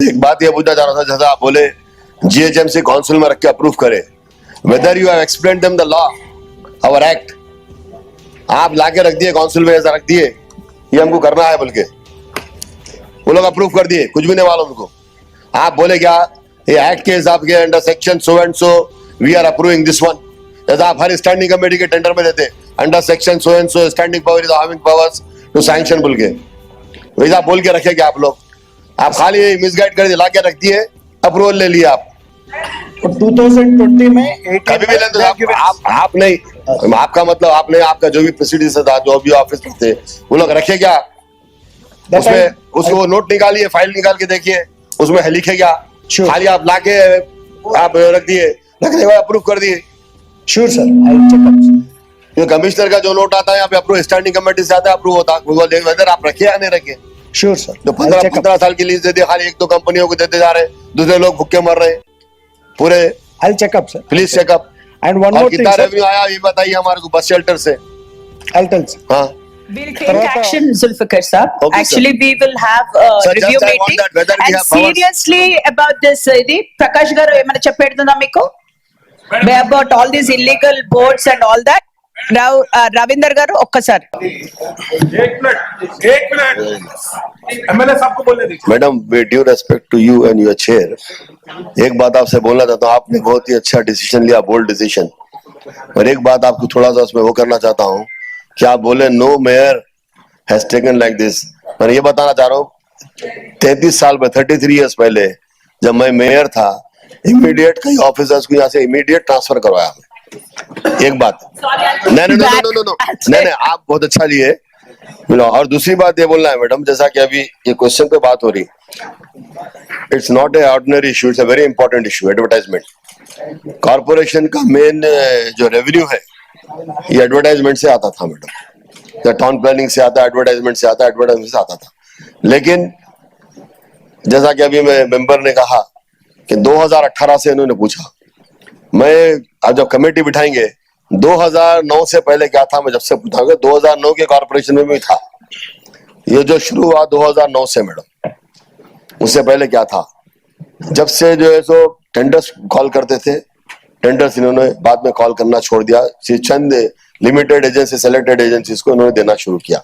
एक बात ये पूछना चाह रहा था, जैसा आप बोले जीएचएमसी काउंसिल में रख के अप्रूव करे, whether you have explained them the law, our act. आप लाके रख दिए काउंसिल में, ऐसा रख दिए ये हमको करना है बोल के, वो लोग अप्रूव कर दिए, कुछ भी नहीं मालूम उनको। आप बोले क्या ये एक्ट के हिसाब के under section so and so we are approving this one. जैसा आप हर स्टैंडिंग कमेटी के टेंडर में देते under section so and so standing power is having powers to sanction बोल के, वैसा बोल के रखेगा आप लोग। आप खाली मिसगाइड कर दिए, लाके रख दिए, अप्रूवल ले लिया आप। 2020 में कभी भी लेते आप नहीं, आपका मतलब आपने आपका जो भी प्रेसिडेंस था, जो भी ऑफिस में थे, वो लोग रखे क्या उसमें, उसको नोट निकालिए, फाइल निकाल के देखिए, उसमें लिखे क्या। खाली आप लाके आप रख दिए, रखने के बाद अप्रूव कर दिए। Sure sir, I will check up. Commissioner का जो नोट आता है यहाँ पे अप्रूव स्टैंडिंग कमेटी से आता है, अप्रूव होता है, वेदर आप रखे या नहीं रखे। श्योर सर, तो 15 साल की लीज दे दिए, खाली एक दो कंपनियों को देते जा रहे, दूसरे लोग भूखे मर रहे पूरे। I will check up sir, please checkup. And one more thing, कितना रेवेन्यू आया ये बताइए हमारे को बस शेल्टर से। I will tell sir. हाँ, We'll take action, Zulfikar sir. Okay, Actually, we will have a Sir, review just I want meeting. that whether we And have powers. seriously about this, Prakash garu emana cheppedunda meeku about all these illegal boards and all that. Now, Ravinder garu okkasari. एक minute MLA साहब को बोलने दीजिए। Madam with due respect to you and your chair, एक बात आपसे बोलना चाहता हूँ। आपने बहुत ही अच्छा डिसीजन लिया, बोल्ड डिसीजन, और एक बात आपको थोड़ा सा उसमें वो करना चाहता हूँ कि आप बोले no mayor has taken like this. मैं ये बताना चाह रहा हूँ 33 साल में 33 इयर्स पहले जब मैं मेयर था, इमीडिएट कई ऑफिसर्स को यहाँ से इमीडिएट ट्रांसफर करवाया हमने। एक बात नहीं, आप बहुत अच्छा लिए। और दूसरी बात ये बोलना है मैडम, जैसा कि अभी ये क्वेश्चन पे बात हो रही, it's not a ordinary issue, it's a very important issue. Advertisement corporation का मेन जो रेवेन्यू है ये एडवर्टाइजमेंट से आता था मैडम, या टाउन प्लानिंग से आता, एडवर्टाइजमेंट से आता, एडवर्टाइजमेंट से आता था। लेकिन जैसा कि अभी मैं मेंबर ने कहा कि 2018 से इन्होंने पूछा, मैं आज जब कमेटी बिठाएंगे 2009 से पहले क्या था, मैं जब से पूछाऊंगा 2009 के कॉर्पोरेशन में भी था। ये जो शुरू हुआ 2009 से मैडम, उससे पहले क्या था, जब से जो है सो टेंडर्स कॉल करते थे, टेंडर्स इन्होंने बाद में कॉल करना छोड़ दिया, चंद लिमिटेड एजेंसी, सेलेक्टेड एजेंसीज को इन्होंने देना शुरू किया,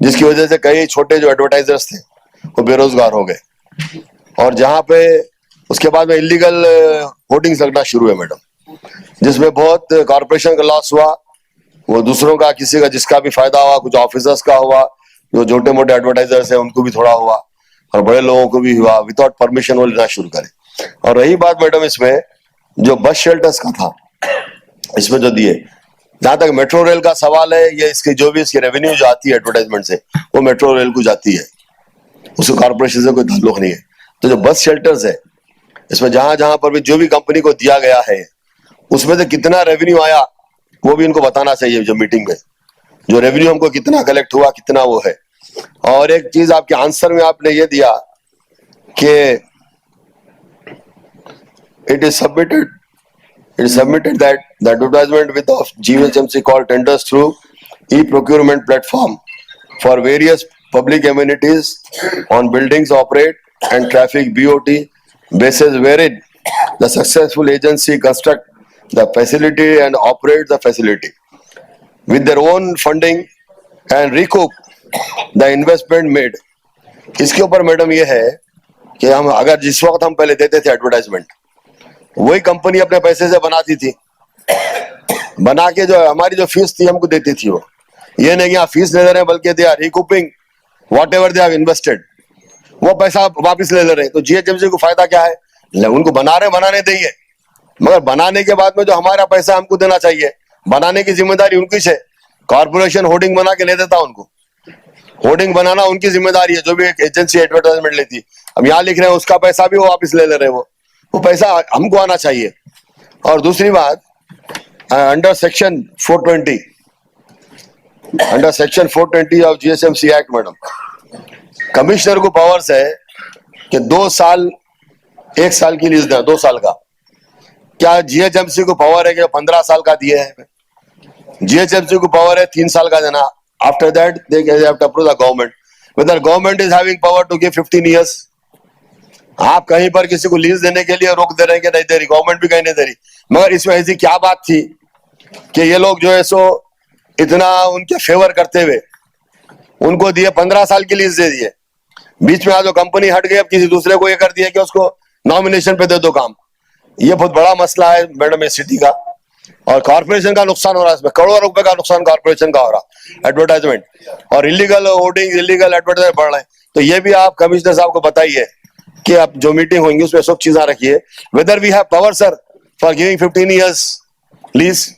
जिसकी वजह से कई छोटे जो एडवर्टाइजर्स थे वो बेरोजगार हो गए। और जहां पे उसके बाद में इलीगल होर्डिंग्स लगना शुरू है मैडम, जिसमें बहुत कॉर्पोरेशन का लॉस हुआ, वो दूसरों का, किसी का जिसका भी फायदा हुआ, कुछ ऑफिसर्स का हुआ, जो छोटे मोटे एडवर्टाइजर्स है उनको भी थोड़ा हुआ, और बड़े लोगों को भी हुआ, विदाउट परमिशन वो लेना शुरू करे। और रही बात मैडम इसमें जो बस शेल्टर्स का था, इसमें जो दिए, जहां तक मेट्रो रेल का सवाल है, ये इसकी जो भी इसकी रेवेन्यू जो आती है एडवर्टाइजमेंट से, वो मेट्रो रेल को जाती है, उसको कॉर्पोरेशन से कोई ताल्लुक नहीं है। तो जो बस शेल्टर्स है, इसमें जहां जहां पर भी जो भी कंपनी को दिया गया है, उसमें से कितना रेवेन्यू आया वो भी इनको बताना चाहिए। जो मीटिंग में जो रेवेन्यू हमको कितना कलेक्ट हुआ, कितना वो है। और एक चीज आपके आंसर में आपने ये दिया कि it is submitted that the advertisement with of GHMC called tenders through e-procurement platform for various public amenities on buildings operate and traffic BOT basis wherein the successful agency construct the facility and operate the facility with their own funding and recoup the investment made। इसके ऊपर madam ये है कि हम अगर जिस वक्त हम पहले देते थे एडवर्टाइजमेंट, वही कंपनी अपने पैसे से बनाती थी, बना के जो हमारी जो फीस थी हमको देती थी। वो ये नहीं कि आप फीस ले ले रहे हैं, बल्कि they are recouping whatever they have invested, वो पैसा वापस ले ले रहे हैं। तो जीएचएमसी को फायदा क्या है, उनको बनाने देंगे, मगर बनाने के बाद में जो हमारा पैसा हमको देना चाहिए, बनाने की जिम्मेदारी उनकी है। कॉर्पोरेशन होर्डिंग बना के ले देता, उनको होर्डिंग बनाना उनकी जिम्मेदारी है, जो भी एक एजेंसी एडवर्टाइजमेंट लेती। अब यहाँ लिख रहे हैं उसका पैसा भी वो वापस ले ले रहे हैं, वो पैसा हमको आना चाहिए। और दूसरी बात, under section 420 of GHMC act madam, commissioner को पावर्स है कि 2 साल 1 साल की लीज दें, 2 साल का। क्या जीएचएमसी को पावर है कि 15 साल का दिए है? जीएचएमसी को पावर है 3 साल का देना। After that they have to approve the government, whether government is having power to give 15 years, आप कहीं पर किसी को लीज देने के लिए रोक दे रहे हैं कि नहीं दे रही, गवर्नमेंट भी कहीं नहीं दे रही। मगर इसमें ऐसी क्या बात थी कि ये लोग जो है सो इतना उनके फेवर करते हुए उनको दिए 15 साल की लीज दे दिए। बीच में आज जो कंपनी हट गई, अब किसी दूसरे को ये कर दिया कि उसको नॉमिनेशन पे दे दो काम। ये बहुत बड़ा मसला है मैडम इस सिटी का, और कॉर्पोरेशन का नुकसान हो रहा है इसमें, करोड़ों रुपए का नुकसान कॉर्पोरेशन का हो रहा। एडवर्टाइजमेंट और इलीगल होर्डिंग, इलीगल एडवर्टाइजमेंट बढ़ रहे हैं। तो ये भी आप कमिश्नर साहब को बताइए कि आप जो मीटिंग होंगी उसमें सब चीजें रखिए। Whether we have power sir for giving 15 years lease,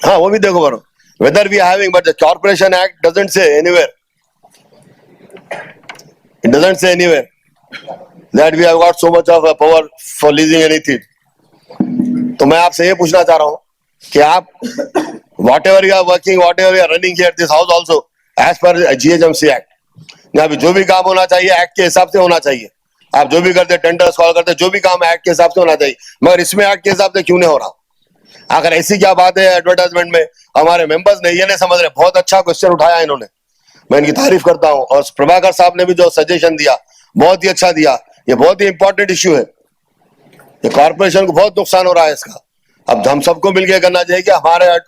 हाँ वो भी देखो बरो, whether we are having, but the corporation act doesn't say anywhere, it doesn't say anywhere that we have got so much of power for leasing anything. तो मैं आपसे ये पूछना चाह रहा हूं कि आप whatever you are working, whatever you are running here this house also as per GHMC act, यहाँ पे जो भी काम होना चाहिए एक्ट के हिसाब से होना चाहिए। आप जो भी करते, टेंडर्स कॉल करते, जो भी काम एक्ट के हिसाब से होना चाहिए, मगर इसमें एक्ट के हिसाब से क्यों नहीं हो रहा? अगर ऐसी क्या बात है एडवर्टाइजमेंट में, हमारे मेंबर्स ने ये नहीं समझ रहे। बहुत अच्छा क्वेश्चन उठाया इन्होंने, मैं इनकी तारीफ करता हूं। और प्रभाकर साहब ने भी जो सजेशन दिया बहुत ही अच्छा दिया। ये बहुत ही इंपॉर्टेंट इश्यू है, ये कॉर्पोरेशन को बहुत नुकसान हो रहा है इसका। अब हम सबको मिलकर करना चाहिए कि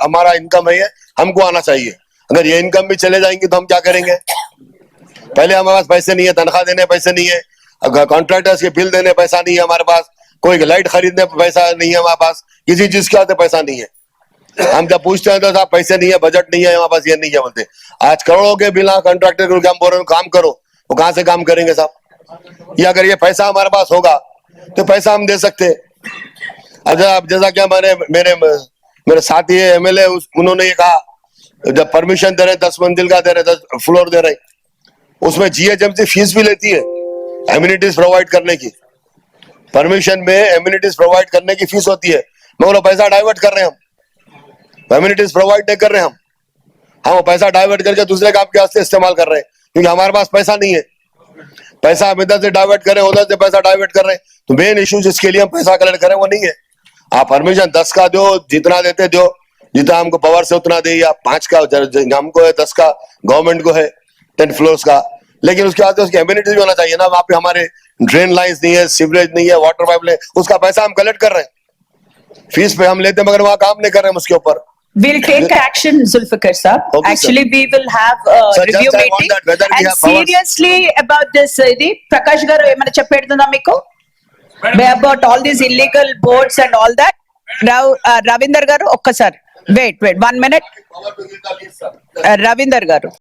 हमारा इनकम है ये, हमको आना चाहिए। अगर ये इनकम भी चले जाएंगी तो हम क्या करेंगे? पहले हमारे पास पैसे नहीं है, तनख्वाह देने पैसे नहीं है, अगर कॉन्ट्रैक्टर्स के बिल देने पैसा नहीं है हमारे पास, कोई लाइट खरीदने पैसा नहीं है हमारे पास, किसी चीज के आते पैसा नहीं है। हम जब पूछते हैं तो साहब पैसे नहीं है, बजट नहीं है हमारे पास, ये नहीं है बोलते। आज करोड़ों के बिल कॉन्ट्रैक्टर को हम बोल रहे हैं काम करो, वो कहां से काम करेंगे साहब? ये अगर ये पैसा हमारे पास होगा तो पैसा हम दे सकते। अच्छा, अब जैसा क्या मेरे साथी एमएलए उन्होंने ये कहा, जब परमिशन दे रहे 10 मंजिल का दे रहे, 10 फ्लोर दे रहे, उसमें जीएचएमसी फीस भी लेती है एमिनिटीज प्रोवाइड करने की। परमिशन में एमिनिटीज प्रोवाइड करने की फीस होती है, मगर वो पैसा डाइवर्ट कर रहे हैं हम, एमिनिटीज प्रोवाइड नहीं कर रहे हैं हम वो पैसा डाइवर्ट करके दूसरे काम के वास्ते इस्तेमाल कर रहे हैं, क्योंकि हमारे पास पैसा नहीं है। पैसा हम इधर से डाइवर्ट करें, उधर से पैसा डाइवर्ट कर रहे हैं। तो मेन इश्यू जिसके लिए हम पैसा कलेक्ट करें वो नहीं है। आप परमिशन 10 का दो, जितना देते दो, जितना हमको पावर से उतना दे, या 5 का हमको है, 10 का गवर्नमेंट को है, 10 फ्लोर्स का, लेकिन उसके बाद उसकी एमिनिटीज भी होना चाहिए ना। वहां पे हमारे ड्रेन लाइंस नहीं है, सीवरेज नहीं है, वाटर पाइप नहीं, उसका पैसा हम कलेक्ट कर रहे हैं, फीस पे हम लेते हैं, मगर वहां काम नहीं कर रहे हैं उसके ऊपर। We'll take action, Zulfikar sir. Okay, Actually, we will have a Sir, review just I want meeting. that whether we And have powers. seriously about this, Prakash garu emana cheppedundha meeku? About all these illegal boards and all that. Ravinder garu, okkasari. Wait, 1 minute. Ravinder garu.